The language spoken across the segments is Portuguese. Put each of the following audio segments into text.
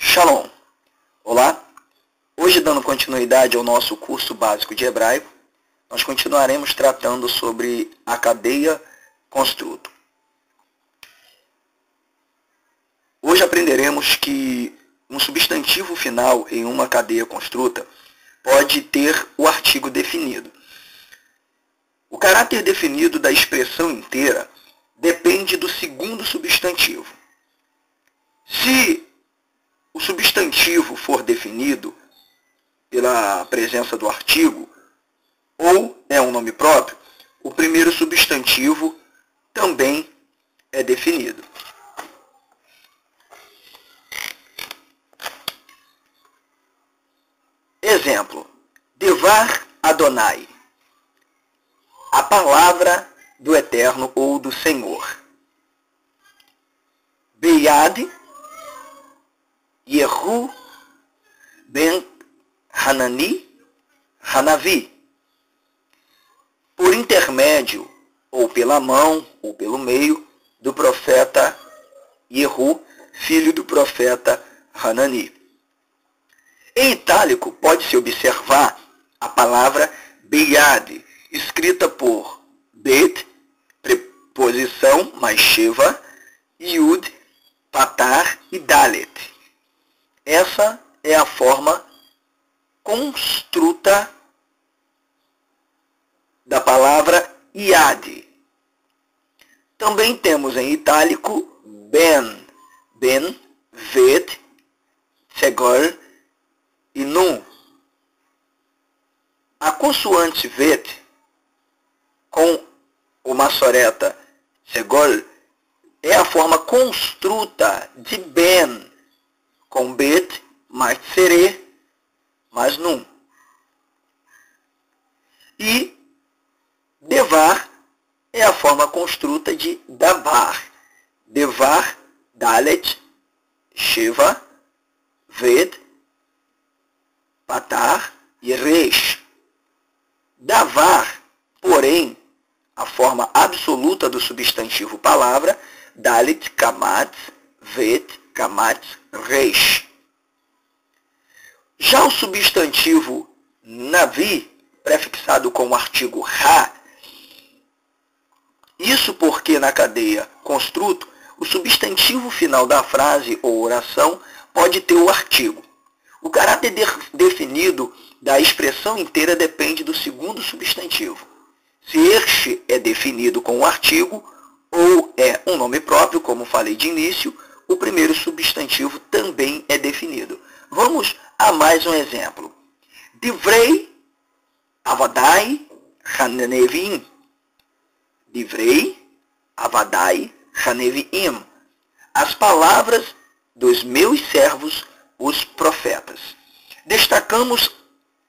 Shalom! Olá! Hoje, dando continuidade ao nosso curso básico de hebraico, nós continuaremos tratando sobre a cadeia construto. Hoje aprenderemos que um substantivo final em uma cadeia construta pode ter o artigo definido. O caráter definido da expressão inteira depende do segundo substantivo. Se o substantivo for definido pela presença do artigo, ou é um nome próprio, o primeiro substantivo também é definido. Exemplo: Devar Adonai, a palavra do Eterno ou do Senhor. Beyad Yehu ben Hanani Hanavi, por intermédio, ou pela mão, ou pelo meio, do profeta Yehu, filho do profeta Hanani. Em itálico, pode-se observar a palavra Beyad, escrita por Bet, preposição, mais Sheva, Yud, Patar e Dalet. Essa é a forma construta da palavra Iad. Também temos em itálico Ben, Vet, Segol e Nun. A consoante Vet com o maçoreta Segol é a forma construta de Ben, com Bet mais Serê mais Nun. E Devar é a forma construta de Davar. Devar, Dalet, Sheva, Ved, Patar e Resh. Davar, porém, a forma absoluta do substantivo palavra, Dalet, Kamat, Ved, Kamat, Resh. Já o substantivo Navi, prefixado com o artigo Ra, isso porque na cadeia construto, o substantivo final da frase ou oração pode ter o artigo. O caráter definido da expressão inteira depende do segundo substantivo. Se este é definido com o artigo, ou é um nome próprio, como falei de início, o primeiro substantivo também é definido. Vamos a mais um exemplo. Divrei Avadai Hanevim. Divrei Avadai Hanevim. As palavras dos meus servos, os profetas. Destacamos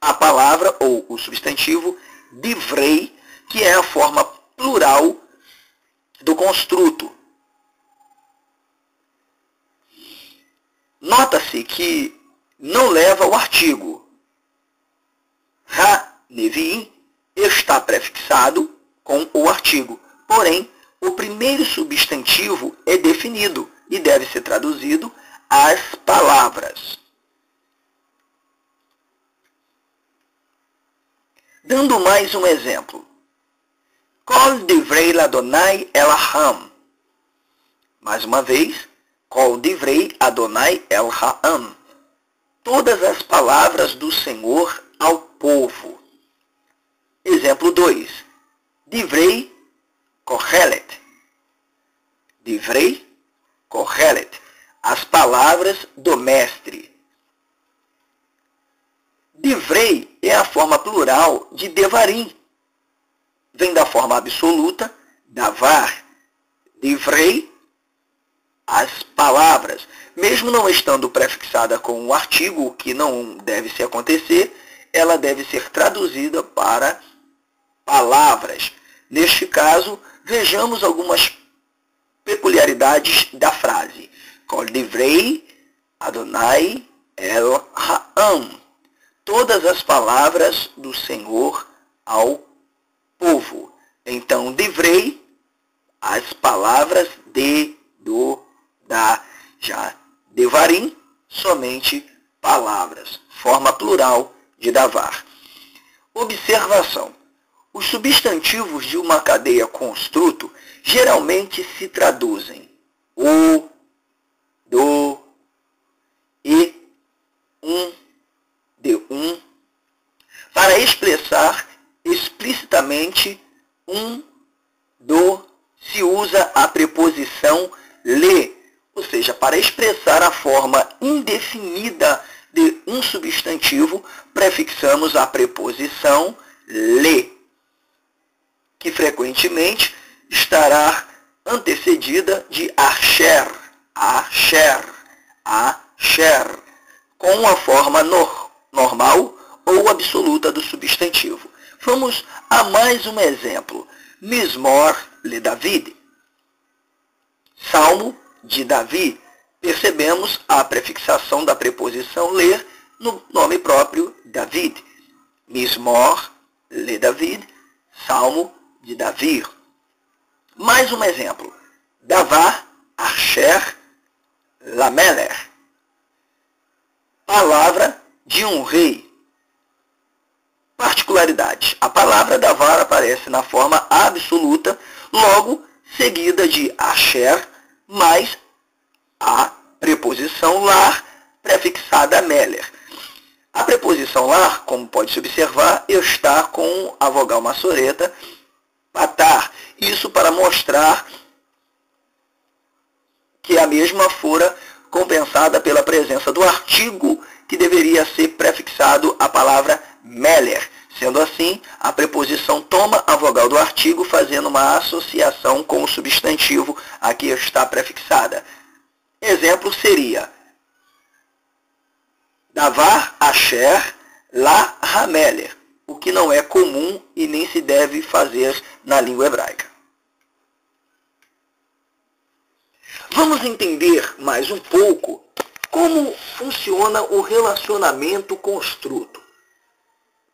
a palavra ou o substantivo Divrei, que é a forma plural do construto. Nota-se que não leva o artigo. Ha-Neviim está prefixado com o artigo. Porém, o primeiro substantivo é definido e deve ser traduzido as palavras. Dando mais um exemplo. Kol divrei Adonai Elaham. Mais uma vez, Kol divrei Adonai Elaham. Todas as palavras do Senhor ao povo. Exemplo 2. Divrei Kohelet. Divrei Kohelet. As palavras do mestre. Divrei é a forma plural de Devarim. Vem da forma absoluta, Davar. Divrei, as palavras. Mesmo não estando prefixada com o artigo, o que não deve se acontecer, ela deve ser traduzida para palavras. Neste caso, vejamos algumas peculiaridades da frase. Kol divrei Adonai El-Ha'am. Todas as palavras do Senhor ao povo. Então, divrei, as palavras de, do, da. Já Devarim somente palavras. Forma plural de davar. Observação. Os substantivos de uma cadeia construto geralmente se traduzem o, do, e, de para expressar explicitamente do, se usa a preposição le, ou seja, para expressar a forma indefinida de um substantivo, prefixamos a preposição le, que frequentemente estará antecedida de asher, com a forma normal ou absoluta do substantivo. Vamos a mais um exemplo. Mismor le David. Salmo de Davi. Percebemos a prefixação da preposição ler no nome próprio David. Mismor le David. Salmo de Davi. Mais um exemplo. Davar asher lameler. Palavra de um rei. Particularidade. A palavra davar aparece na forma absoluta, logo seguida de asher, mais a preposição lar, prefixada a meler. A preposição lar, como pode-se observar, está com a vogal maçoreta patar. Isso para mostrar que a mesma fora compensada pela presença do artigo que deveria ser prefixado à palavra meler. Sendo assim, a preposição toma a vogal do artigo, fazendo uma associação com o substantivo a que está prefixada. Exemplo seria davar asher la hameler, o que não é comum e nem se deve fazer na língua hebraica. Vamos entender mais um pouco como funciona o relacionamento construto.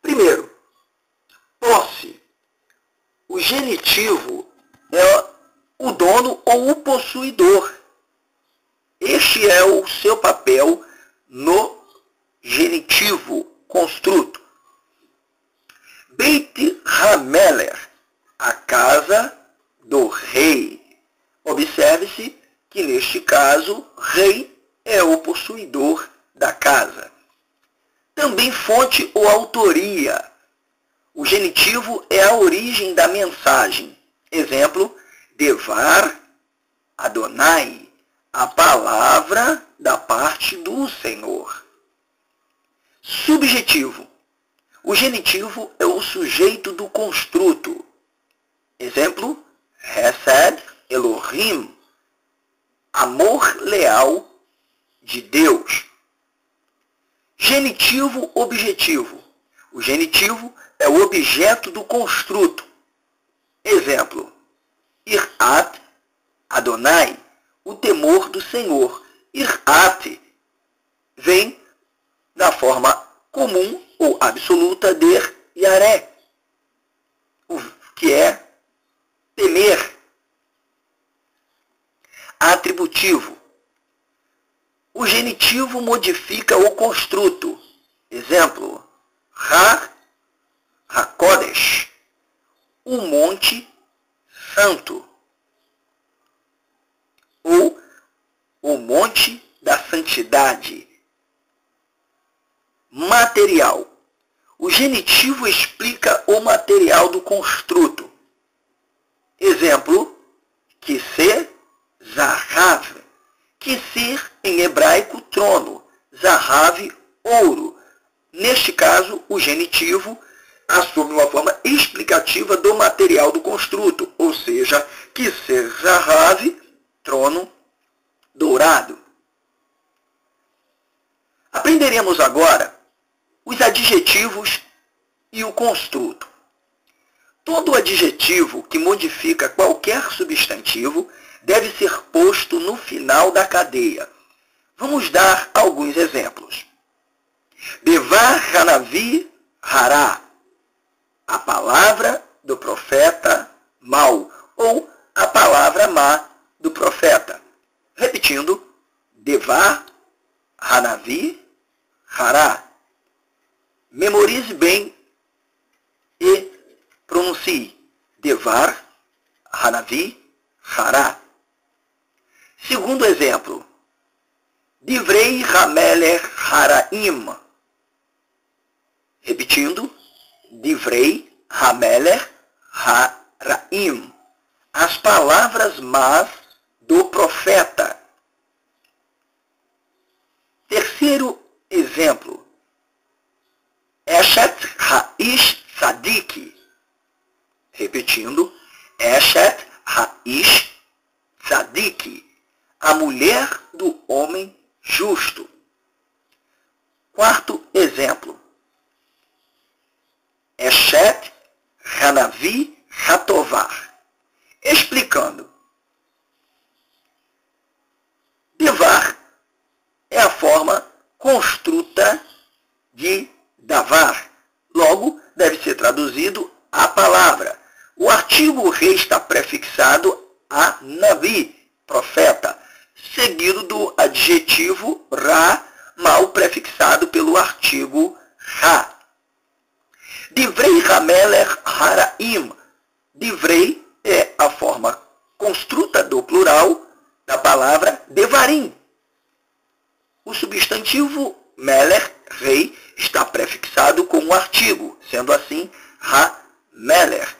Primeiro, posse. O genitivo é o dono ou o possuidor. Este é o seu papel no genitivo construto. Beit Hameler, a casa do rei. Observe-se que neste caso, rei é o possuidor da casa. Também fonte ou autoria. O genitivo é a origem da mensagem. Exemplo, Devar Adonai, a palavra da parte do Senhor. Subjetivo. O genitivo é o sujeito do construto. Exemplo, Hesed Elohim, amor leal de Deus. Genitivo objetivo. O genitivo é o objeto do construto. Exemplo, Irat Adonai, o temor do Senhor. Irat vem da forma comum ou absoluta de Yaré, que é temer. Atributivo. O genitivo modifica o construto. Exemplo, HaKodesh, o monte santo. Ou o monte da santidade. Material. O genitivo explica o material do construto. Exemplo, Kiseh Zahav. Kiseh, em hebraico, trono. Zahav, ouro. Neste caso, o genitivo assume uma forma explicativa do material do construto, ou seja, Kiseh Zahav, trono dourado. Aprenderemos agora os adjetivos e o construto. Todo adjetivo que modifica qualquer substantivo deve ser posto no final da cadeia. Vamos dar alguns exemplos. Devar Hanavi Hará, a palavra do profeta mau, ou a palavra má do profeta. Repetindo, Devar Hanavi, Hará. Memorize bem e pronuncie. Devar, Hanavi, Hará. Segundo exemplo. Divrei Hamelech Haraim. Repetindo. Divrei Hamelech Haraim. As palavras más do profeta. Terceiro exemplo. Eshet Haish Tzadik. Repetindo. Eshet Haish Tzadik. A mulher do homem justo. Quarto exemplo. Eshet Hanavi Hatovar. Explicando. Devar é a forma construta de davar. Logo, deve ser traduzido a palavra. O artigo rei está prefixado a Navi, profeta, seguido do adjetivo Ra, mal prefixado pelo artigo Ra. Divrei Hamelech Haraim. Divrei é a forma construta do plural da palavra Devarim. O substantivo Melech, rei, está prefixado com o artigo, sendo assim Ha-Melech.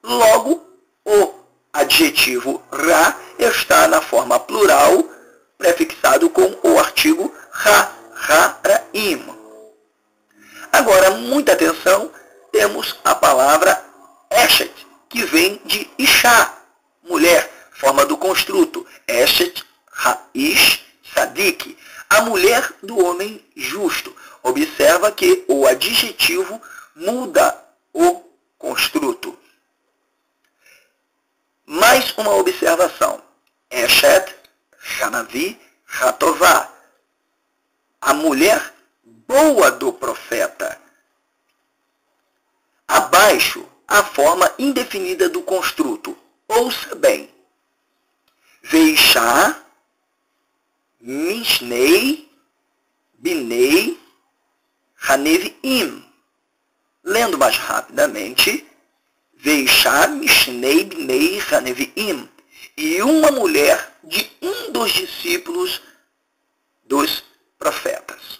Logo, o adjetivo Ra está na forma plural, prefixado com o artigo Ha-Haraim. Agora, muita atenção, temos a palavra Eshet, que vem de Isha, mulher, forma do construto. Eshet Haish Tzadik, a mulher do homem justo. Observa que o adjetivo muda o construto. Mais uma observação. Eshet Hanavi Hatová, a mulher boa do profeta. Abaixo, a forma indefinida do construto. Ouça bem. Veishá, Mishnei, Binei, Hanevim. Lendo mais rapidamente. Veishá, Mishnei, Binei, Hanevim. E uma mulher de um dos discípulos dos profetas.